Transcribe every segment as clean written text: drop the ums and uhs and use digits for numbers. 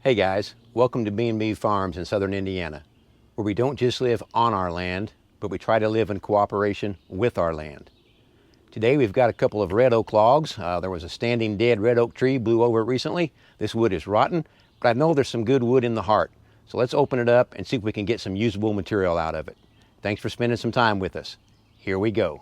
Hey guys, welcome to B&B Farms in southern Indiana, where we don't just live on our land, but we try to live in cooperation with our land. Today we've got a couple of red oak logs. There was a standing dead red oak tree, blew over it recently. This wood is rotten, but I know there's some good wood in the heart. So let's open it up and see if we can get some usable material out of it. Thanks for spending some time with us. Here we go.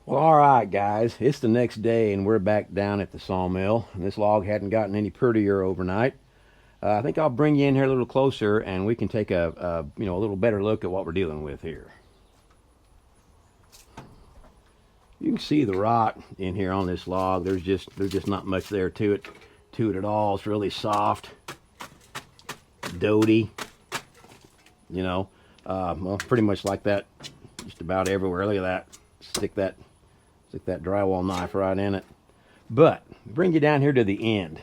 Well, all right, guys, it's the next day and we're back down at the sawmill. And this log hadn't gotten any prettier overnight. I think I'll bring you in here a little closer and we can take a little better look at what we're dealing with here. You can see the rot in here on this log. There's just not much there to it at all. It's really soft, doty, well, pretty much like that just about everywhere. Look at that. Stick that drywall knife right in it. But bring you down here to the end.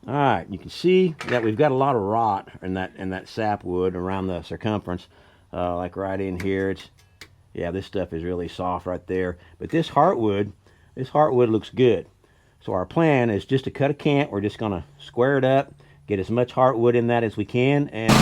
All right, you can see that we've got a lot of rot in that sapwood around the circumference, like right in here. This stuff is really soft right there. But this heartwood looks good. So our plan is just to cut a cant. We're just gonna square it up, get as much heartwood in that as we can, and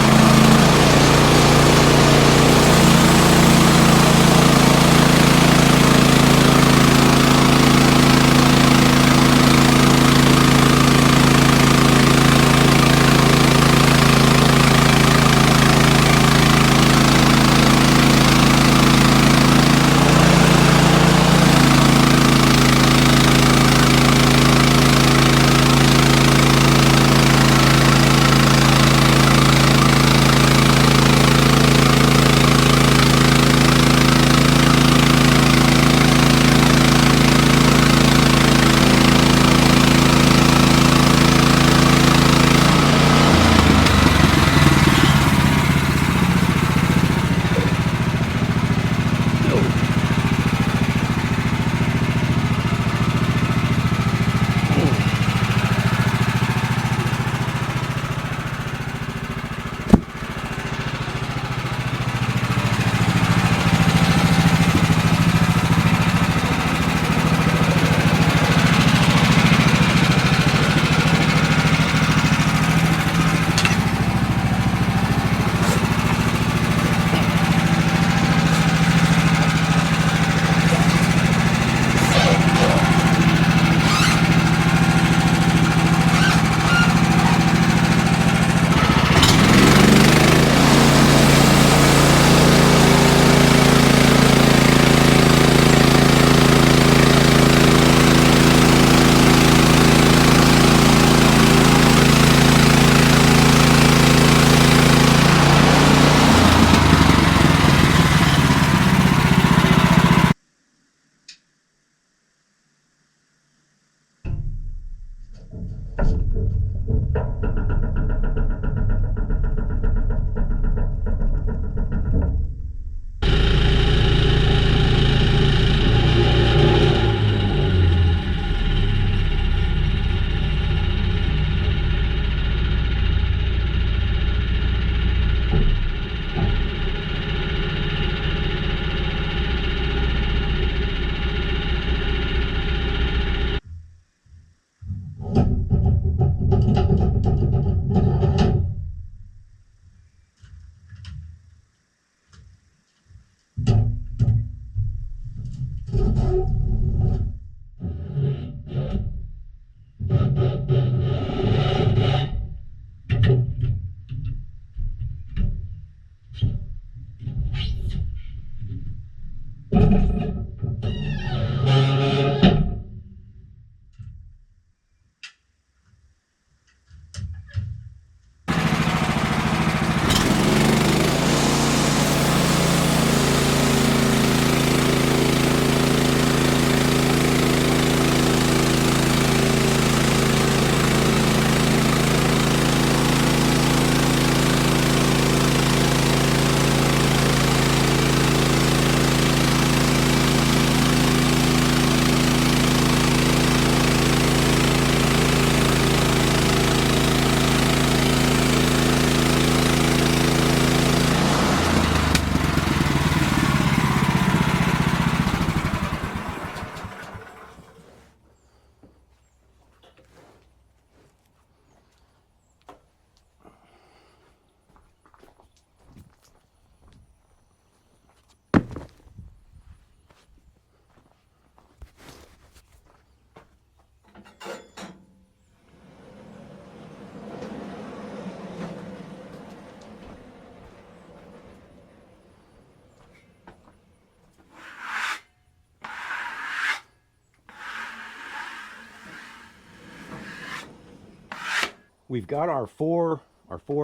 We've got our four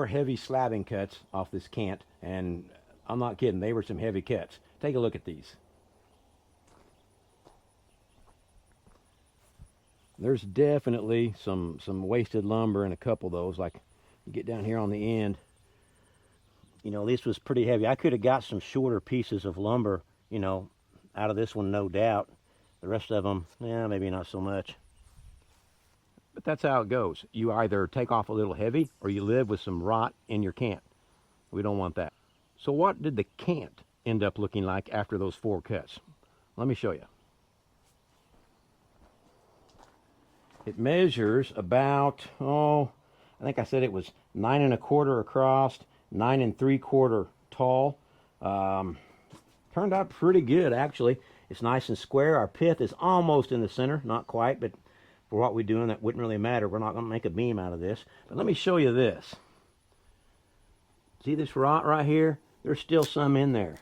heavy slabbing cuts off this cant, and I'm not kidding, they were some heavy cuts. Take a look at these. There's definitely some wasted lumber in a couple of those. Like you get down here on the end, you know, this was pretty heavy. I could have got some shorter pieces of lumber, you know, out of this one, no doubt. The rest of them, yeah, maybe not so much. But that's how it goes. You either take off a little heavy or you live with some rot in your cant. We don't want that. So what did the cant end up looking like after those 4 cuts? Let me show you. It measures about, I think I said it was 9 1/4 across, 9 3/4 tall. Turned out pretty good, actually. It's nice and square. Our pith is almost in the center, not quite, but for what we're doing, that wouldn't really matter. We're not going to make a beam out of this. But let me show you this. See this rot right here? There's still some in there.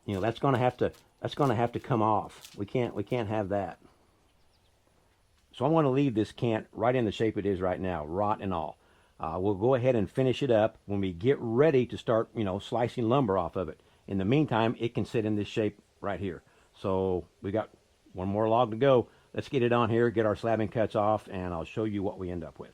You know, that's going to have to come off. We can't have that. So I want to leave this cant right in the shape it is right now, rot and all. We'll go ahead and finish it up when we get ready to start, you know, slicing lumber off of it. In the meantime, it can sit in this shape right here. So we got one more log to go. Let's get it on here, get our slabbing cuts off, and I'll show you what we end up with.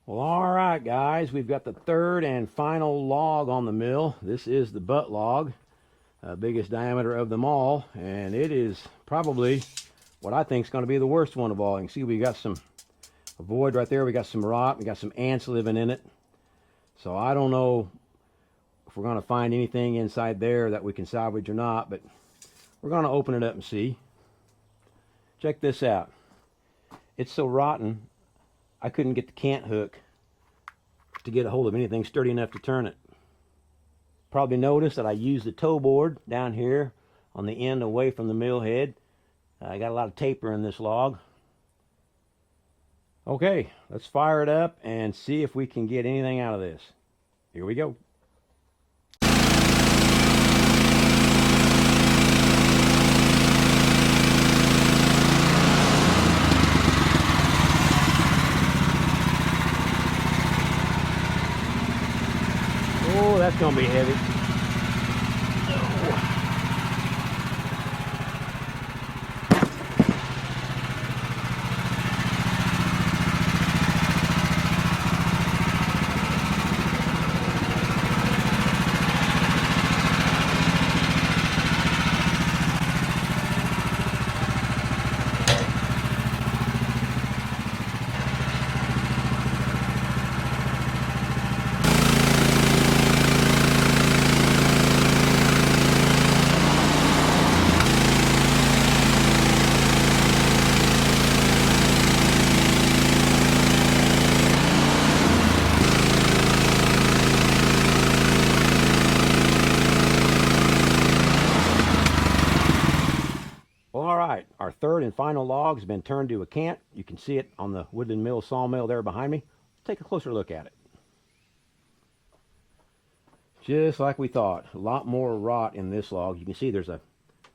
Well, all right, guys, we've got the third and final log on the mill. This is the butt log, biggest diameter of them all, and it is probably what I think is going to be the worst one of all. You can see we got a void right there. We got some rot. We got some ants living in it. So I don't know if we're going to find anything inside there that we can salvage or not, but we're going to open it up and see. Check this out. It's so rotten, I couldn't get the cant hook to get a hold of anything sturdy enough to turn it. Probably noticed that I used the toe board down here on the end away from the mill head I got a lot of taper in this log. Okay, let's fire it up and see if we can get anything out of this. Here we go. Oh, that's going to be heavy. Well, all right, our third and final log has been turned to a cant. You can see it on the Woodland Mill sawmill there behind me. Let's take a closer look at it. Just like we thought, a lot more rot in this log. You can see there's a,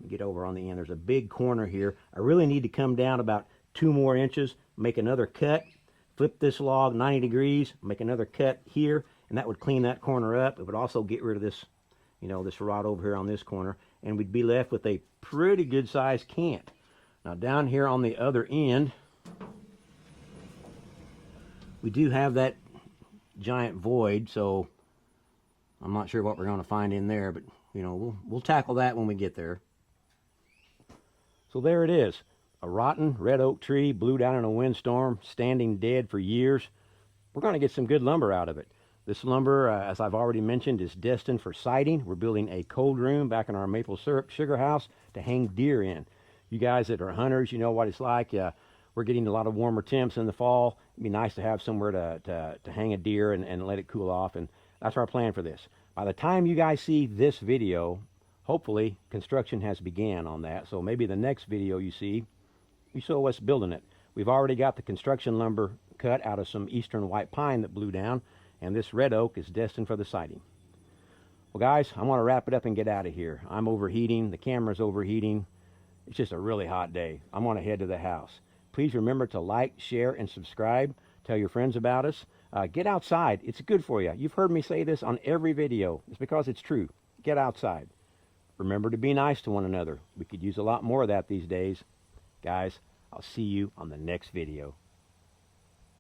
get over on the end, there's a big corner here. I really need to come down about 2 more inches, make another cut, flip this log 90 degrees, make another cut here, and that would clean that corner up. It would also get rid of this, you know, this rot over here on this corner, and we'd be left with a pretty good sized cant. Now down here on the other end, we do have that giant void, so I'm not sure what we're going to find in there, but you know, we'll tackle that when we get there. So there it is, a rotten red oak tree, blew down in a windstorm, standing dead for years. We're going to get some good lumber out of it. This lumber, as I've already mentioned, is destined for siding. We're building a cold room back in our maple syrup sugar house to hang deer in. You guys that are hunters, you know what it's like. We're getting a lot of warmer temps in the fall. It'd be nice to have somewhere to hang a deer and let it cool off, and that's our plan for this. By the time you guys see this video, hopefully construction has began on that. So maybe the next video you see, you saw us building it. We've already got the construction lumber cut out of some eastern white pine that blew down, and this red oak is destined for the siding. Well guys, I want to wrap it up and get out of here. I'm overheating, the camera's overheating. It's just a really hot day. I'm going to head to the house. Please remember to like, share, and subscribe. Tell your friends about us. Get outside. It's good for you. You've heard me say this on every video. It's because it's true. Get outside. Remember to be nice to one another. We could use a lot more of that these days. Guys, I'll see you on the next video.